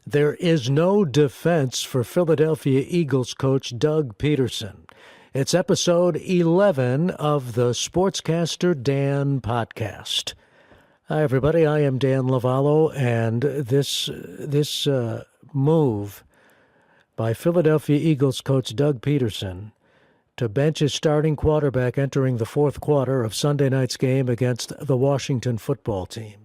There is no defense for Philadelphia Eagles coach Doug Pederson. It's episode 11 of the Sportscaster Dan Podcast. Hi, everybody. I am Dan Lavallo, and this move by Philadelphia Eagles coach Doug Pederson to bench his starting quarterback entering the fourth quarter of Sunday night's game against the Washington football team.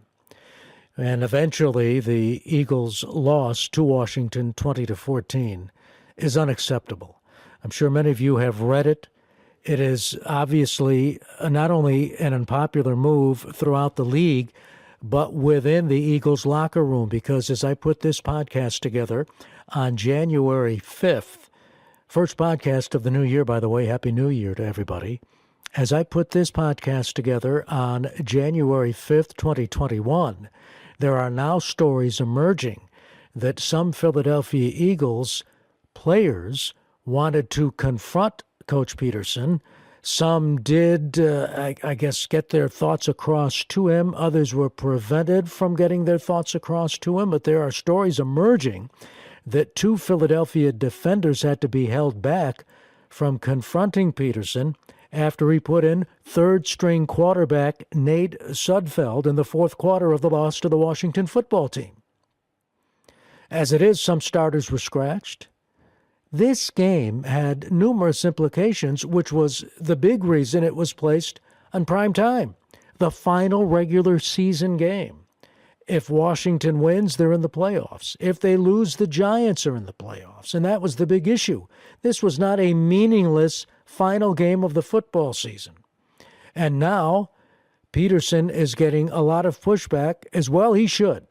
And eventually, the Eagles' loss to Washington 20-14 is unacceptable. I'm sure many of you have read it. It is obviously not only an unpopular move throughout the league, but within the Eagles' locker room, because as I put this podcast together on January 5th, first podcast of the new year, by the way, Happy New Year to everybody. As I put this podcast together on January 5th, 2021, there are now stories emerging that some Philadelphia Eagles players wanted to confront Coach Pederson. Some did, I guess, get their thoughts across to him. Others were prevented from getting their thoughts across to him. But there are stories emerging that two Philadelphia defenders had to be held back from confronting Pederson after he put in third-string quarterback Nate Sudfeld in the fourth quarter of the loss to the Washington football team. As it is, some starters were scratched. This game had numerous implications, which was the big reason it was placed on prime time, the final regular season game. If Washington wins, they're in the playoffs. If they lose, the Giants are in the playoffs. And that was the big issue. This was not a meaningless final game of the football season. And now Pederson is getting a lot of pushback, as well he should.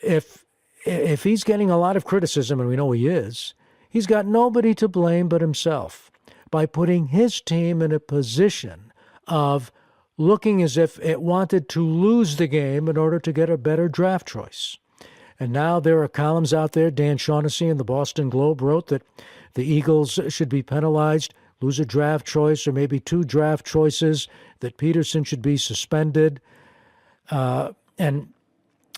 If he's getting a lot of criticism, and we know he is, he's got nobody to blame but himself by putting his team in a position of looking as if it wanted to lose the game in order to get a better draft choice. And now there are columns out there. Dan Shaughnessy in the Boston Globe wrote that the Eagles should be penalized, lose a draft choice or maybe two draft choices, that Pederson should be suspended, and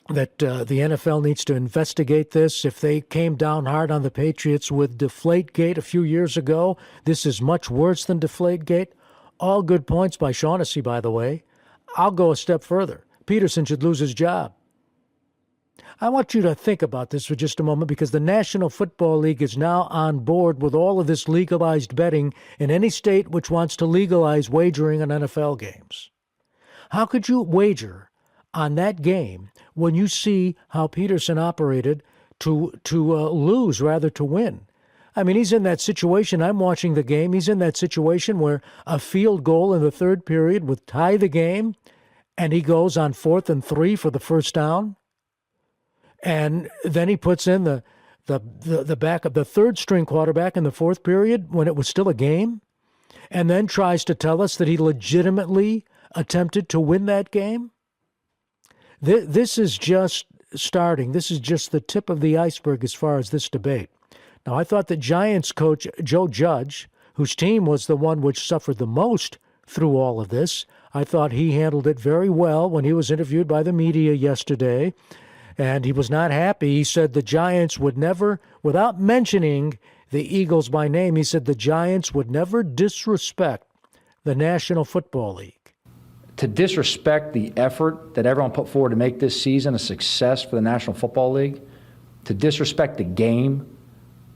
that the NFL needs to investigate this. If they came down hard on the Patriots with Deflategate a few years ago, this is much worse than Deflategate. All good points by Shaughnessy, by the way. I'll go a step further. Pederson should lose his job. I want you to think about this for just a moment, because the National Football League is now on board with all of this legalized betting in any state which wants to legalize wagering on NFL games. How could you wager on that game when you see how Pederson operated to lose rather to win? I mean, he's in that situation. I'm watching the game. He's in that situation where a field goal in the third period would tie the game, and he goes on 4th and 3 for the first down. And then he puts in the backup, the third-string quarterback in the fourth period when it was still a game, and then tries to tell us that he legitimately attempted to win that game. This is just starting. This is just the tip of the iceberg as far as this debate. Now, I thought the Giants coach, Joe Judge, whose team was the one which suffered the most through all of this, I thought he handled it very well when he was interviewed by the media yesterday, and he was not happy. He said the Giants would never, without mentioning the Eagles by name, he said the Giants would never disrespect the National Football League. To disrespect the effort that everyone put forward to make this season a success for the National Football League, to disrespect the game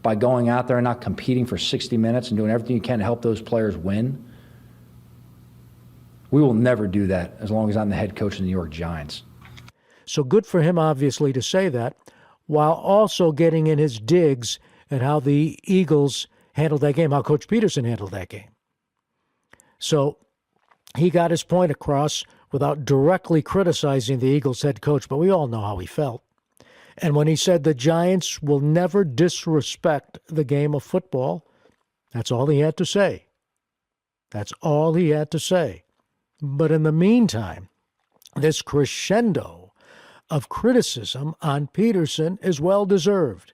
by going out there and not competing for 60 minutes and doing everything you can to help those players win, we will never do that as long as I'm the head coach of the New York Giants. So good for him, obviously, to say that, while also getting in his digs at how the Eagles handled that game, how Coach Pederson handled that game. So he got his point across without directly criticizing the Eagles head coach, but we all know how he felt. And when he said the Giants will never disrespect the game of football, that's all he had to say. That's all he had to say. But in the meantime, this crescendo of criticism on Pederson is well-deserved.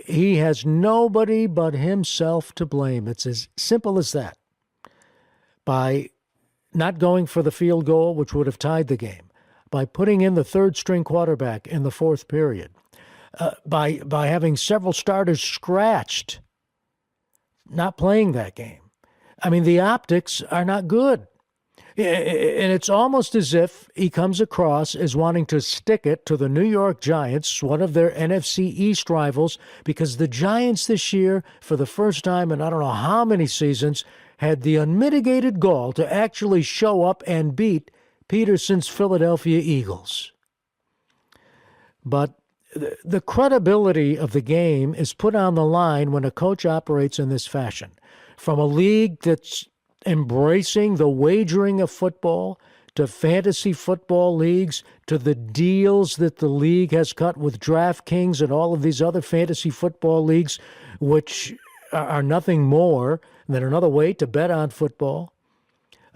He has nobody but himself to blame. It's as simple as that. By not going for the field goal, which would have tied the game, by putting in the third-string quarterback in the fourth period, by having several starters scratched, not playing that game. I mean, the optics are not good. And it's almost as if he comes across as wanting to stick it to the New York Giants, one of their NFC East rivals, because the Giants this year, for the first time in I don't know how many seasons, had the unmitigated gall to actually show up and beat Pederson's Philadelphia Eagles. But the credibility of the game is put on the line when a coach operates in this fashion. From a league that's embracing the wagering of football, to fantasy football leagues, to the deals that the league has cut with DraftKings and all of these other fantasy football leagues, which are nothing more than another way to bet on football.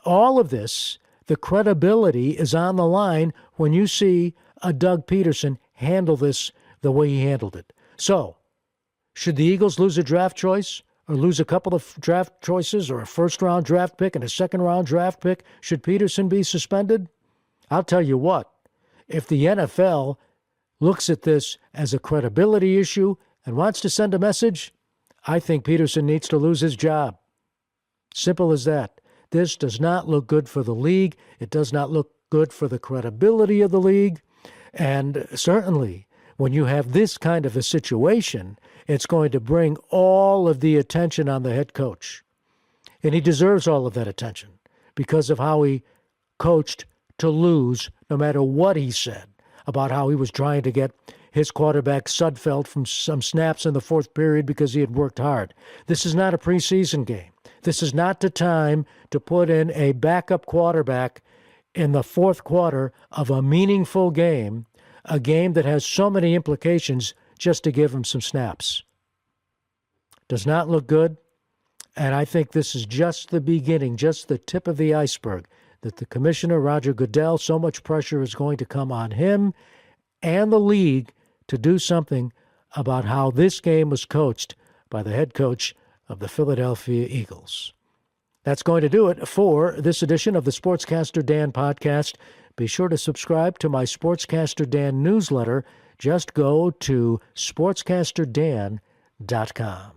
All of this, the credibility is on the line when you see a Doug Pederson handle this the way he handled it. So, should the Eagles lose a draft choice, or lose a couple of draft choices, or a first-round draft pick and a second-round draft pick? Should Pederson be suspended? I'll tell you what, if the NFL looks at this as a credibility issue and wants to send a message, I think Pederson needs to lose his job. Simple as that. This does not look good for the league. It does not look good for the credibility of the league. And certainly, when you have this kind of a situation, it's going to bring all of the attention on the head coach. And he deserves all of that attention because of how he coached to lose, no matter what he said about how he was trying to get his quarterback Sudfeld from some snaps in the fourth period because he had worked hard. This is not a preseason game. This is not the time to put in a backup quarterback in the fourth quarter of a meaningful game, a game that has so many implications, just to give him some snaps. Does not look good, and I think this is just the beginning, just the tip of the iceberg, that the commissioner, Roger Goodell, so much pressure is going to come on him and the league to do something about how this game was coached by the head coach of the Philadelphia Eagles. That's going to do it for this edition of the Sportscaster Dan Podcast. Be sure to subscribe to my Sportscaster Dan newsletter. Just go to sportscasterdan.com.